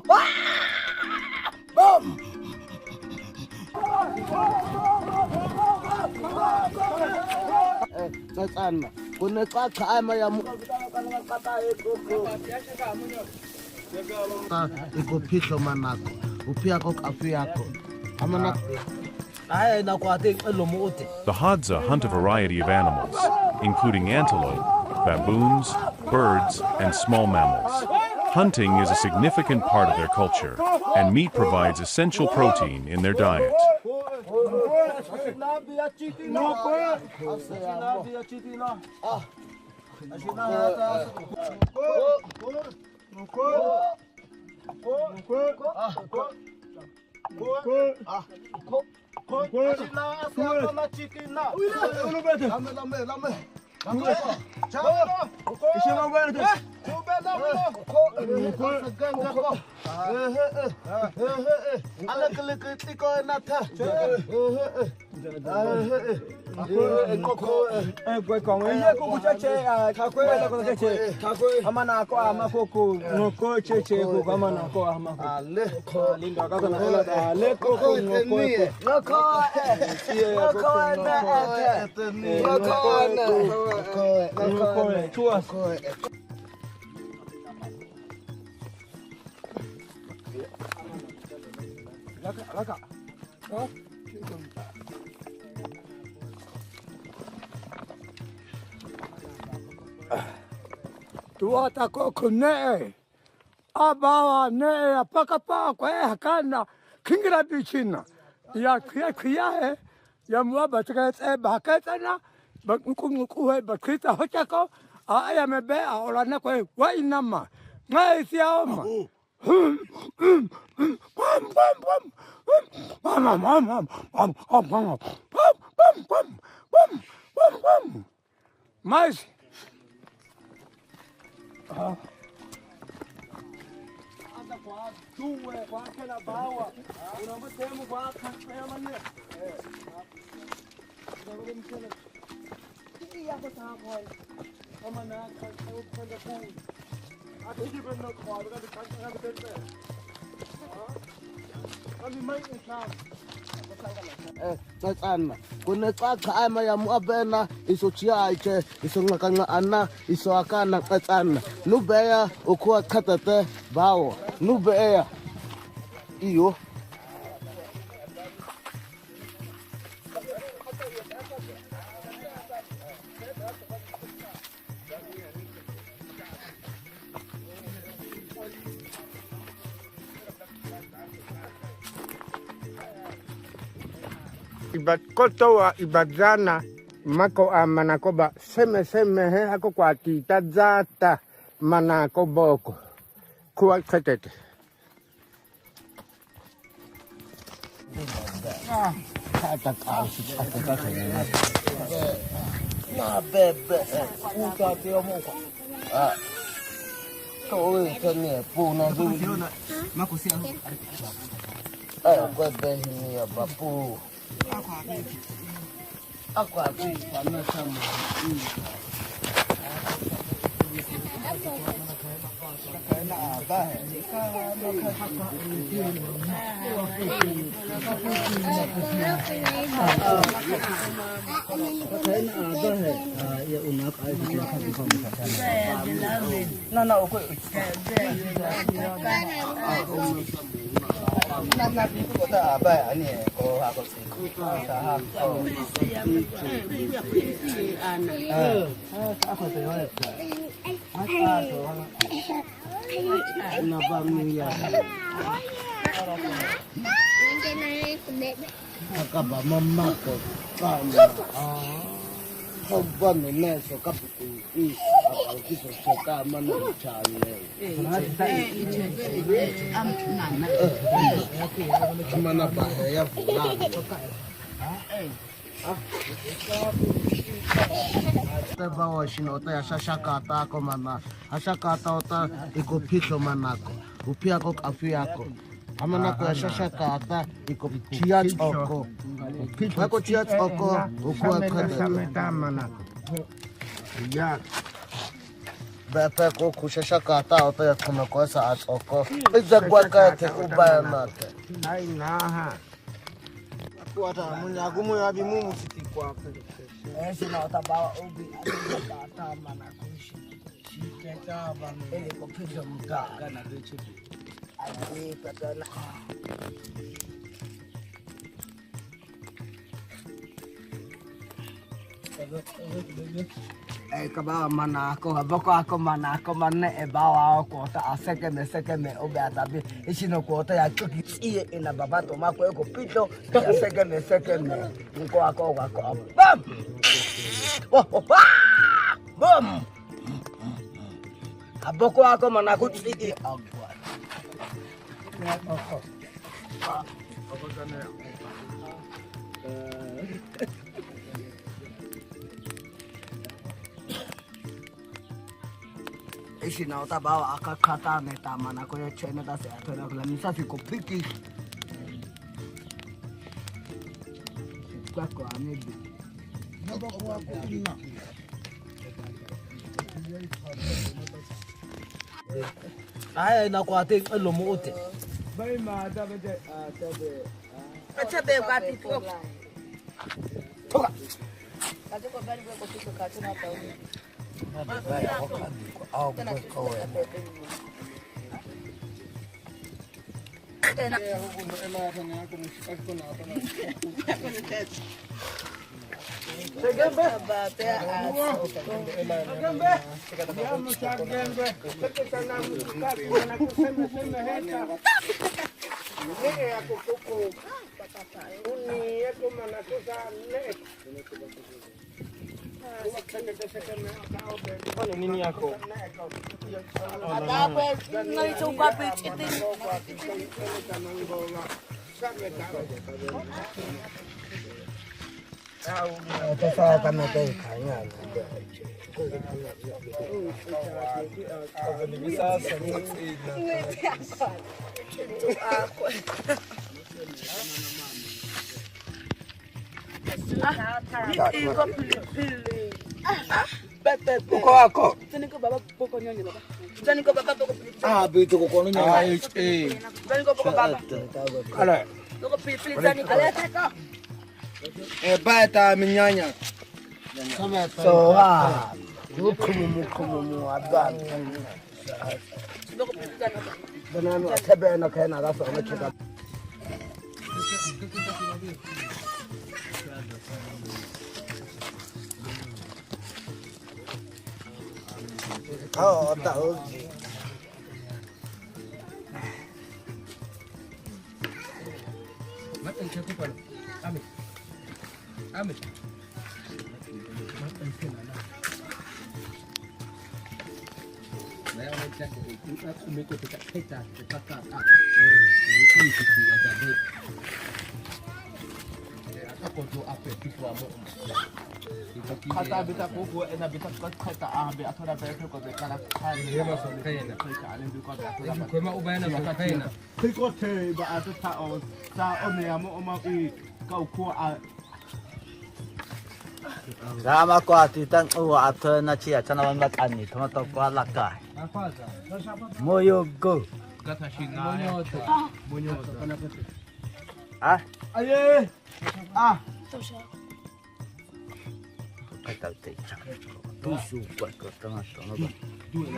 Boom! That's Anna. When the clock time, I am. Iko pisho manako. Upiako kafiako. Amana. The Hadza hunt a variety of animals, including antelope, baboons, birds, and small mammals. Hunting is a significant part of their culture, and meat provides essential protein in their diet. Tuota koko ne abawa ne apaka pa kwa hakana kingira bichina ya kia ya muaba tsaka bakatana bakuku bakita hochako aya mebe ola na kwa wainama ngai siaoma mais anda kwa tuwe kwa kila bawa unamtemu kwa kaya manye ndio mkele hii hapo sawa kama na kwenda kuu atiji bendo kwa wakati kanya kutete kami mai inshallah That's Anna. When the clock time, I am Abena, is Ochiache, is Onakanga Anna, is Oakana, that's Anna. Nubea, Okua Katate, Bao, Nubea. Iyo. Ibat kotoa ibadzana mako amanakoba seme he ako kwa titazata manakoboko kwa ketete Na bebe, uta te omoka. Toi tene puna du. Makusia. Kwa behi ya babu. Aqua pana sama. Akaba mama ko kama hoba meneso kapuku akiso cheka mana chale mana bahaya pula bawa shinota ya shashakata ko mana ashakata ota iko pisho manako upiako kafiako amana ko shashakata iko chiat oko pako chiat oko ukwa kada manako ya bepe ko kushesha kata ota ya kuna kosa atoko iza gwaka te ubaya nate ai naha kuata munya gumu ya bi mumu fiti kwa sina utabawa ubi ata mana kuishi shiketa bana ile kopita mtaka na vitu ali patana kabawa mana ako boko ako mana ako mana ebawa ako ta aseke me obe atabi ishino ko ta ya chuki iye ina babato mako eko pito ya seke me nko ako bam bam aboko ako mana ko tsi agwa ishi na utabawa akakata neta mana ko chene da se atona kula misafi ko piki kwa amebi nabo kwa kulina aya ina kwa te elomo ote bai ma da bete atabe kwa tipo toka kaje kwa bali kwa kitu katuna tauni nini yako Hadzabe nalicoba pichiti Sasa kama kai kanya Kwako Taniko baba poko nyonyo baba. Taniko baba poko. bitu ko kono nya Taniko poko baba. ala Poko pili taniko. Aleteka. bata minyanya so mukumu adan Poko pili taniko. banana tabe na kai na rasa na kida ta oji matan ce ku fara amin kata bita ko ena bita kata be athola be ko be kala khani yema so kaina ko ma ubana so kaina ko te ba atata o sa one ya mo ma I ka ko a Rama ko atitang uwa ato na chia chana wan makani tomato ko laka moyo go kata shinga monyo ah aye kata te cha tusu kwa ko tomato no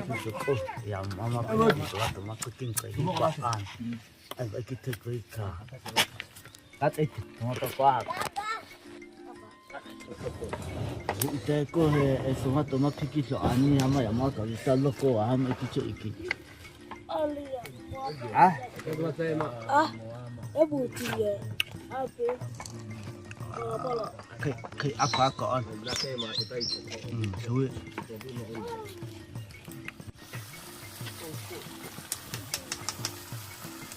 tusu ko ya mama ko to makuting ko ko an ay ba kita ko ka kata tomato ko ite ko eso ma toma piki so ani ama ya ma ka bisa loko ama ikicho iki ah Ebutie. Ape. kai apa on suwe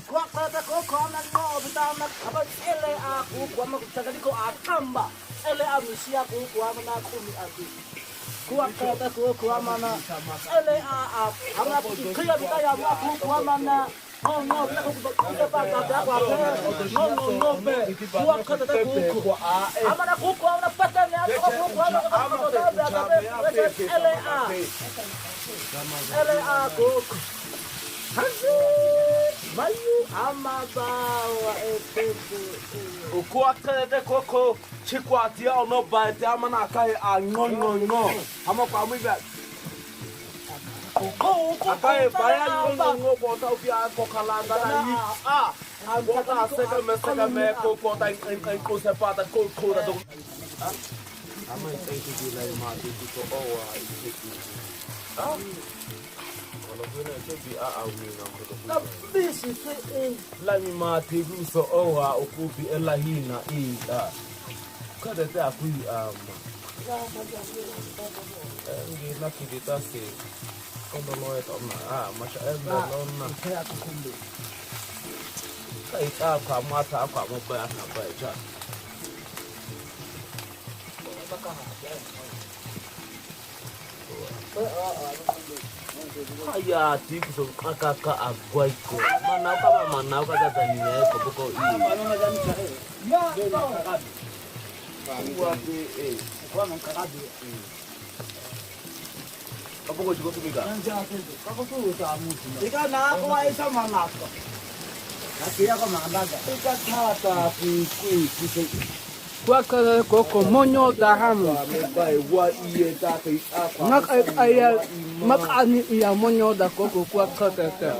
Kwa kata ko na no bitama aba ele aku kwa makutaka ko akamba. Ele amisia ko kwa mana kumi aku. Kwa kata ko mana ele ama kaya bitaya aku kwa mana No, be. Kuwa kata kuku. Amana kuku ana patani ako kuku ana LA kuku. Hansi. Mayu amabawa epepe. Kuwa kata kuku. Chikwati ono ba te amana kai angongongo. Ama kwa mwiba. Akai bayan ngo bota upia ko kalanga na yi. Bota seka me ko bota en ko sepata ko da do. Ama sei que de lá ma de to owa i. Wala bena to bi a wi na ko. Na bisi se La mi ma te gu so owa o ku bi elahina i da. Kada ta ku ngi na kidita se. Quando não é tão mas é não não kai ta kwa mata kwa mo ba na ba ja aya ti so kaka agwai ko mana ka ta ni ne ko ko i kwa no ka Apa kau juga tu kan? Kako tu samu. Ika na ako ay sa mga ko. Nakiya ko mga daga. Ika tata ku Kwa koko monyo dahamu. Makani iya monyo da koko kwa kata.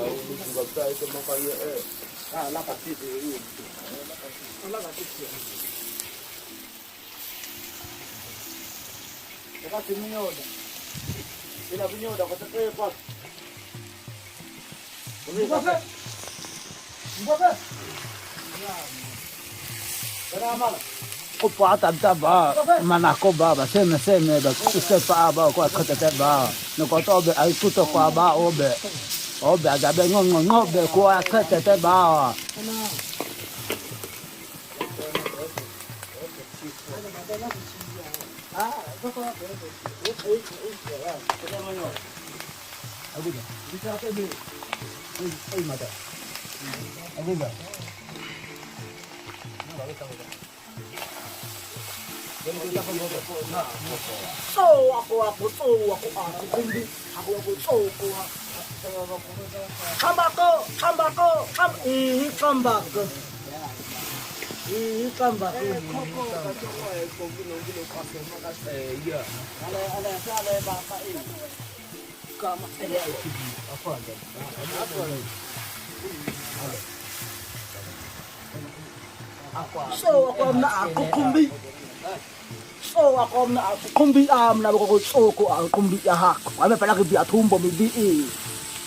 Ila vinyoda kwa tete kwa. Mboga. Ko pa ta ba mana ko ba seme ba se pa ba kwa tete ba. No ko to be ai tuto kwa ba obe aga be ngo be kwa tete ba. So ako na ako kumbi. So ako na ako kumbi na ko ko kumbi ha. Ame pala ke bia thumbo mi bi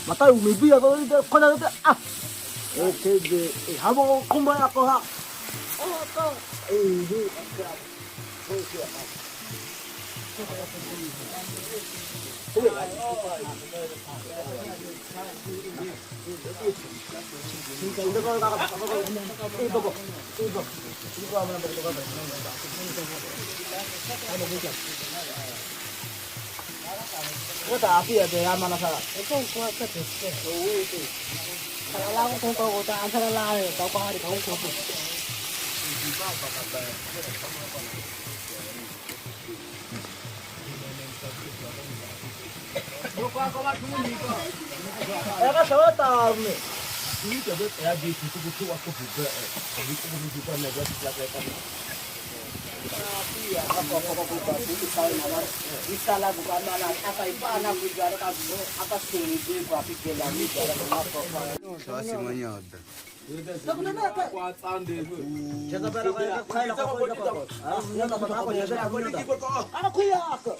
mata mi bi ko na de habo kumba ako ha. Ko tapi ada yang mana salah? Itu kuat ketek. Kalau aku kau tak antara lain, kau hari kau kau. Era só tarde. Ini coba ya di situ aku buka. Jadi aku menunjukkan negara silakan. Tapi ya apa buka itu bisa lakukan mana apa itu anak bicara kamu apa sih itu tapi kelani cara apa. Sasi manyoda. Jaga berapa kali kau. Aku ya aku.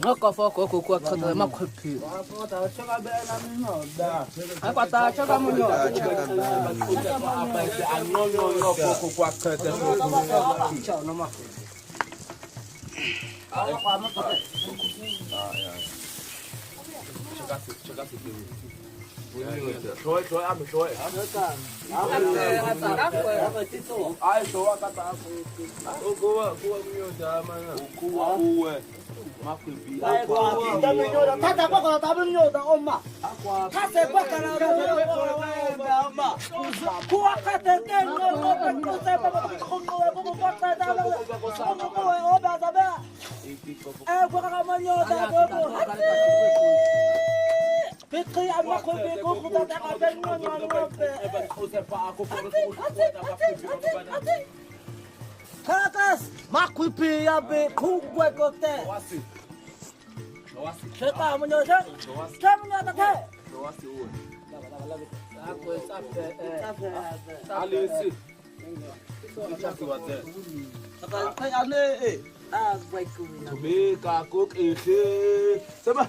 Ngoko foko kwa kata makhopi. Apa ta chaka munyo. apa itu angongo ko kwa kata Shoy am shoy. Ai show kata aku. Gua mio da mana. Gua Tata kwa kwa tabu nyoda oma. Tase kwa kana oma. Kwa kate kengo kwa kusa kwa kongo kwa kwa tabu. Kongo kwa oba sabe. Kwa kama nyoda kwa. Petri ama kwa kwa kwa tabu bengo nyoda. Karakas makwipi ya be kugwe kote. Cheka mnyoja. Cheka take. Allez-y. Tumeka cook et c'est bon.